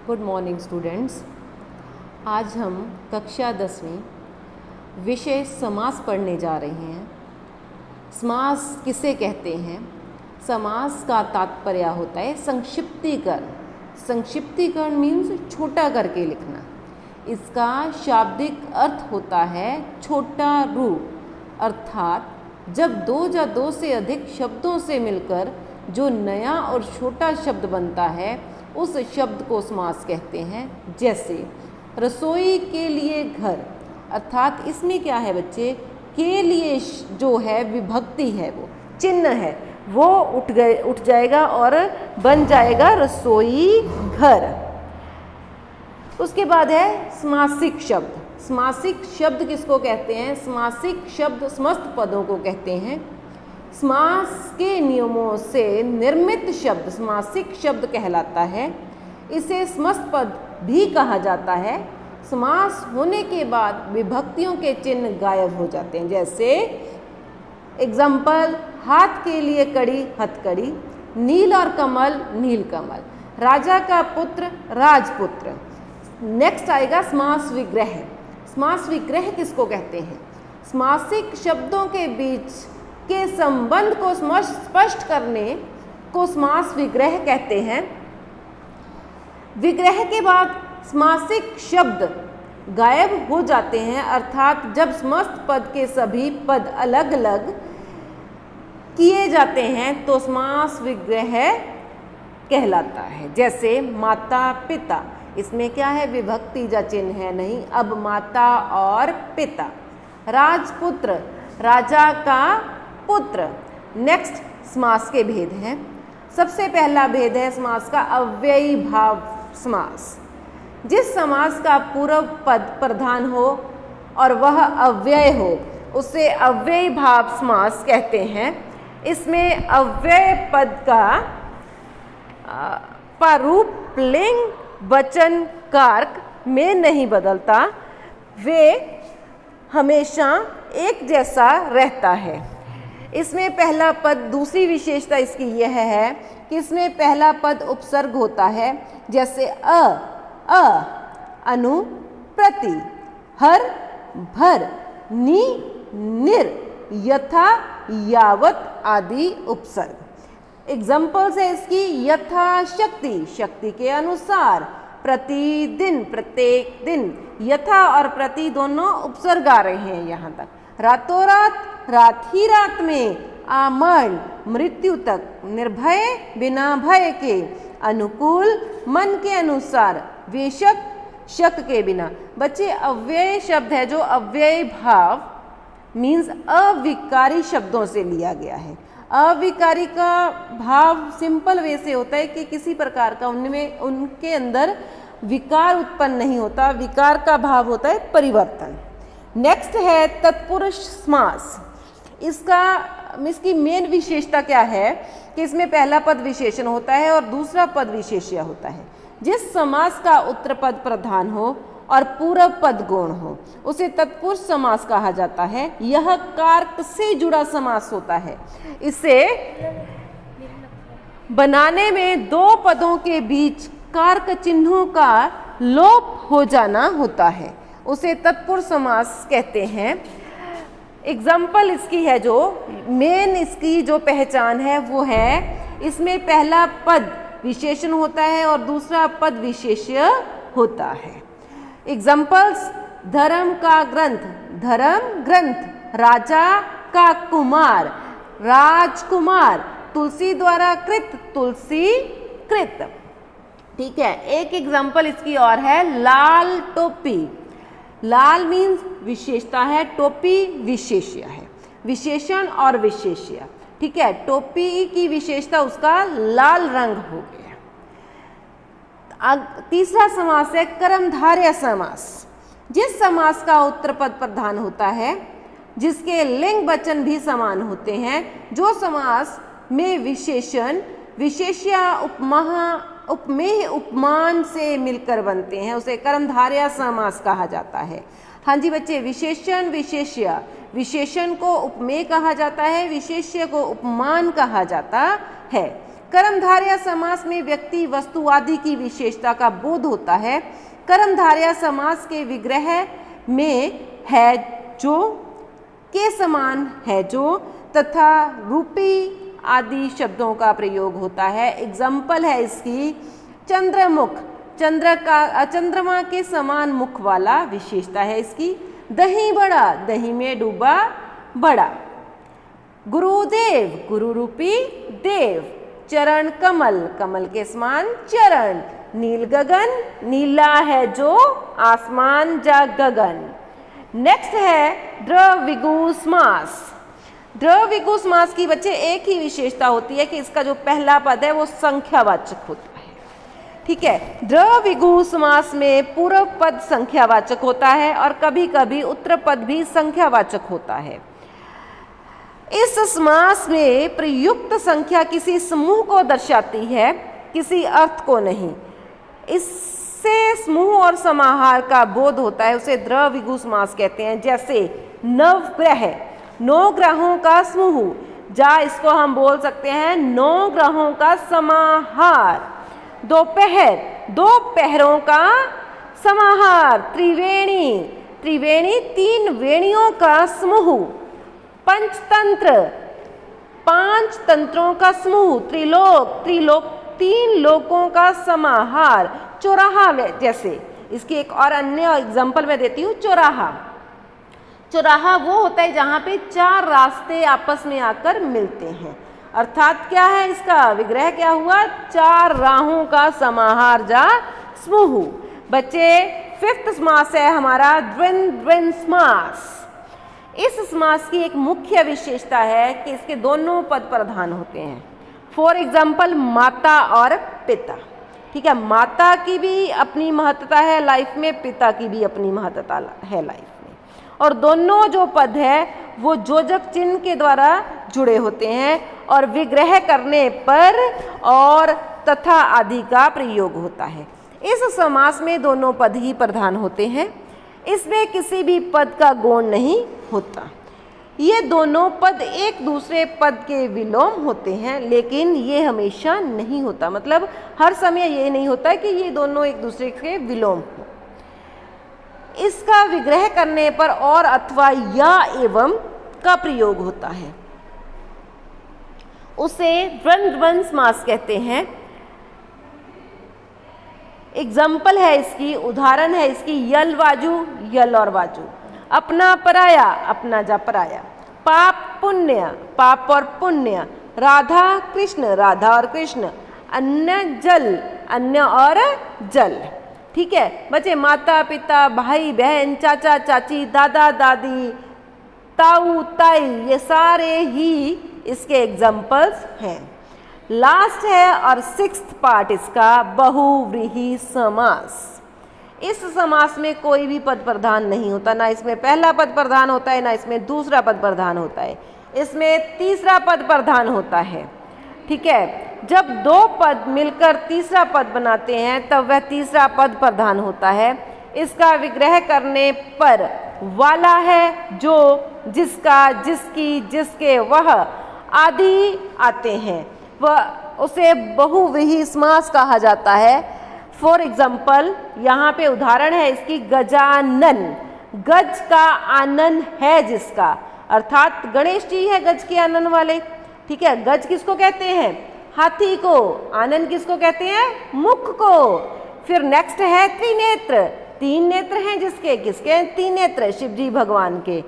Good morning students. आज हम कक्षा 10वीं विषय समास पढ़ने जा रहे हैं। समास किसे कहते हैं? समास का तात्पर्य होता है संक्षिप्तीकरण। संक्षिप्तीकरण मीन्स छोटा करके लिखना। इसका शाब्दिक अर्थ होता है छोटा रूप, अर्थात जब दो या दो से अधिक शब्दों से मिलकर जो नया और छोटा शब्द बनता है उस शब्द को समास कहते हैं। जैसे रसोई के लिए घर, अर्थात इसमें क्या है बच्चे, के लिए जो है विभक्ति है, वो चिन्ह है, वो उठ जाएगा और बन जाएगा रसोई घर। उसके बाद है समासिक शब्द। समासिक शब्द किसको कहते हैं? समासिक शब्द समस्त पदों को कहते हैं। समास के नियमों से निर्मित शब्द समासिक शब्द कहलाता है। इसे समस्त पद भी कहा जाता है। समास होने के बाद विभक्तियों के चिन्ह गायब हो जाते हैं। जैसे एग्जाम्पल, हाथ के लिए कड़ी, हथकड़ी, नील और कमल, नीलकमल, राजा का पुत्र, राजपुत्र। नेक्स्ट आएगा समास विग्रह। समास विग्रह किसको कहते हैं? समासिक शब्दों के बीच के संबंध को स्पष्ट करने को समास विग्रह कहते हैं। विग्रह के बाद समासिक शब्द गायब हो जाते हैं, अर्थात जब समस्त पद के सभी पद अलग अलग किए जाते हैं तो समास विग्रह कहलाता है। जैसे माता पिता, इसमें क्या है, विभक्ति या चिन्ह है नहीं, अब माता और पिता। राजपुत्र, राजा का पुत्र। नेक्स्ट समास के भेद हैं। सबसे पहला भेद है समास का अव्ययी भाव समास। जिस समास का पूर्व पद प्रधान हो और वह अव्यय हो उसे अव्ययी भाव समास कहते हैं। इसमें अव्यय पद का प्रारूप लिंग वचन कारक में नहीं बदलता, वे हमेशा एक जैसा रहता है। इसमें पहला पद, दूसरी विशेषता इसकी यह है कि इसमें पहला पद उपसर्ग होता है। जैसे अ, अनु, प्रति, हर, भर, नि, निर, यथा, यावत आदि उपसर्ग। एग्जाम्पल्स है इसकी, यथाशक्ति, शक्ति के अनुसार, प्रतिदिन, प्रत्येक दिन। यथा और प्रति दोनों उपसर्ग आ रहे हैं यहाँ तक। रातों रात, रात ही रात में, आमरण, मृत्यु तक, निर्भय, बिना भय के, अनुकूल, मन के अनुसार, वेशक, शक के बिना। बच्चे अव्यय शब्द है जो अव्यय भाव मीन्स अविकारी शब्दों से लिया गया है। अविकारी का भाव सिंपल वे से होता है कि किसी प्रकार का उनमें उनके अंदर विकार उत्पन्न नहीं होता। विकार का भाव होता है परिवर्तन। नेक्स्ट है तत्पुरुष समास। इसकी मेन विशेषता क्या है कि इसमें पहला पद विशेषण होता है और दूसरा पद विशेष्य होता है। जिस समास का उत्तर पद प्रधान हो और पूर्व पद गौण हो उसे तत्पुरुष समास कहा जाता है। यह कारक से जुड़ा समास होता है। इसे बनाने में दो पदों के बीच कारक चिन्हों का लोप हो जाना होता है, उसे तत्पुरुष समास कहते हैं। एग्जाम्पल इसकी है, जो मेन इसकी जो पहचान है वो है इसमें पहला पद विशेषण होता है और दूसरा पद विशेष्य होता है। एग्जाम्पल्स, धर्म का ग्रंथ, धर्म ग्रंथ, राजा का कुमार, राजकुमार, तुलसी द्वारा कृत, तुलसी कृत। ठीक है, एक एग्जाम्पल इसकी और है, लाल टोपी। लाल मीन्स विशेषता है, टोपी विशेष्य है, विशेषण और विशेष्य। ठीक है, टोपी की विशेषता उसका लाल रंग हो गया। तीसरा समास है कर्मधारय समास। जिस समास का उत्तर पद प्रधान होता है, जिसके लिंग वचन भी समान होते हैं, जो समास में विशेषण विशेष्य उपमेय उपमान से मिलकर बनते हैं, उसे कर्मधारय समास कहा जाता है। हाँ जी बच्चे, विशेषण विशेष्य, विशेषण को उपमेय कहा जाता है, विशेष्य को उपमान कहा जाता है। कर्मधारय समास में व्यक्ति वस्तु आदि की विशेषता का बोध होता है। कर्मधारय समास के विग्रह में है जो, के समान है जो तथा रूपी आदि शब्दों का प्रयोग होता है। एग्जाम्पल है इसकी चंद्रमुख, चंद्रमा के समान मुख वाला विशेषता है इसकी। दही बड़ा, दही में डूबा बड़ा। गुरुदेव, गुरु रूपी देव। चरण कमल, कमल के समान चरण। नील गगन, नीला है जो आसमान जा गगन। नेक्स्ट है द्रविगु समास। द्रविगु समास की बच्चे एक ही विशेषता होती है कि इसका जो पहला पद है वो संख्यावाचक होता है। ठीक है, द्रविगु समास में पूर्व पद संख्यावाचक होता है और कभी कभी उत्तर पद भी संख्यावाचक होता है। इस समास में प्रयुक्त संख्या किसी समूह को दर्शाती है, किसी अर्थ को नहीं। इससे समूह और समाहार का बोध होता है, उसे द्रविगु समास कहते हैं। जैसे नवग्रह, 9 ग्रहों का समूह, जा इसको हम बोल सकते हैं 9 ग्रहों का समाहार। दोपहर, 2 पहरों का समाहार। त्रिवेणी, त्रिवेणी 3 वेणियों का समूह। पंचतंत्र, 5 तंत्रों का समूह। त्रिलोक, त्रिलोक 3 लोकों का समाहार। चौराहा, जैसे इसकी एक और अन्य एग्जांपल मैं देती हूँ। चौराहा, चौराहा वो होता है जहाँ पे 4 रास्ते आपस में आकर मिलते हैं। अर्थात क्या है इसका विग्रह क्या हुआ? 4 राहों का समाहार जा समूह। बच्चे 5th समास है हमारा द्वंद्व समास। इस समास की एक मुख्य विशेषता है कि इसके दोनों पद प्रधान होते हैं। फॉर एग्जाम्पल माता और पिता। ठीक है, माता की भी अपनी महत्ता है लाइफ में, पिता की भी अपनी महत्ता है लाइफ में, और दोनों जो पद है वो योजक चिन्ह के द्वारा जुड़े होते हैं और विग्रह करने पर और तथा आदि का प्रयोग होता है। इस समास में दोनों पद ही प्रधान होते हैं। इसमें किसी भी पद का गौण नहीं होता। ये दोनों पद एक दूसरे पद के विलोम होते हैं, लेकिन ये हमेशा नहीं होता। मतलब हर समय ये नहीं होता कि ये दोनों एक दूसरे के विलोम हो। इसका विग्रह करने पर और अथवा या एवं का प्रयोग होता है, उसे द्वंद्व समास कहते हैं। एग्जाम्पल है इसकी, उदाहरण है इसकी यल वाजू, यल और वाजू। अपना पराया, अपना जा पराया। पाप पुण्य, पाप और पुण्य। राधा कृष्ण, राधा और कृष्ण। अन्य जल, अन्य और जल। ठीक है बच्चे, माता पिता, भाई बहन, चाचा चाची, दादा दादी, ताऊ ताई, ये सारे ही इसके एग्जाम्पल्स हैं। लास्ट है और 6th पार्ट इसका बहुव्रीहि समास। इस समास में कोई भी पद प्रधान नहीं होता, ना इसमें पहला पद प्रधान होता है, ना इसमें दूसरा पद प्रधान होता है। इसमें तीसरा पद प्रधान होता है। ठीक है, जब 2 पद मिलकर तीसरा पद बनाते हैं तब वह तीसरा पद प्रधान होता है। इसका विग्रह करने पर वाला है, जो, जिसका, जिसकी, जिसके, वह आदि आते हैं, वह उसे बहुव्रीहि समास कहा जाता है। फॉर एग्जाम्पल यहाँ पे उदाहरण है इसकी गजानन। गज का आनन है जिसका, अर्थात गणेश जी है गज के आनन वाले। ठीक है, गज किसको कहते हैं? हाथी को। आनन किसको कहते हैं? मुख को। फिर नेक्स्ट है त्रिनेत्र, 3 नेत्र हैं जिसके, किसके? 3 नेत्र, शिव जी भगवान के।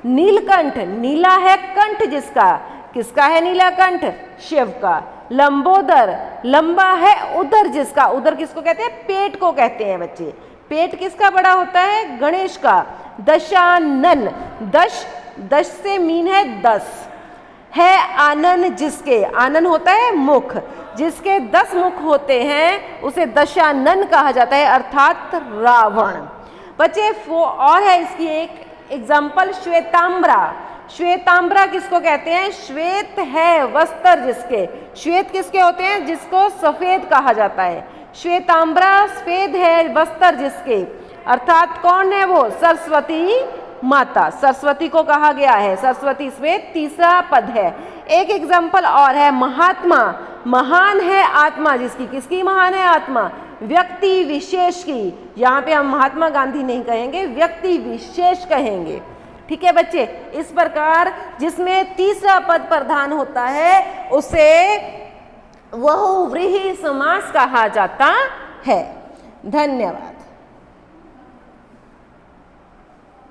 नीलकंठ, नीला है कंठ जिसका, किसका है नीला कंठ? शिव का। लंबोदर, लंबा है उदर जिसका, उदर किसको कहते हैं? पेट को कहते हैं बच्चे। पेट किसका बड़ा होता है? गणेश का। दशानन, दश, दश से मीन है 10 है। आनन जिसके, आनन होता है मुख, जिसके 10 मुख होते हैं उसे दशानन कहा जाता है, अर्थात रावण। बच्चे और है इसकी एक एग्जाम्पल श्वेतांबरा। श्वेतांबरा किसको कहते हैं? श्वेत है वस्त्र जिसके, श्वेत किसके होते हैं? जिसको सफेद कहा जाता है। श्वेतांबरा सफेद है वस्त्र जिसके, अर्थात कौन है वो? सरस्वती माता। सरस्वती को कहा गया है, सरस्वती इसमें तीसरा पद है। एक एग्जाम्पल और है महात्मा। महान है आत्मा जिसकी, किसकी महान है आत्मा? व्यक्ति विशेष की। यहाँ पे हम महात्मा गांधी नहीं कहेंगे, व्यक्ति विशेष कहेंगे। ठीक है बच्चे, इस प्रकार जिसमें तीसरा पद प्रधान होता है उसे बहुव्रीहि समास कहा जाता है। धन्यवाद।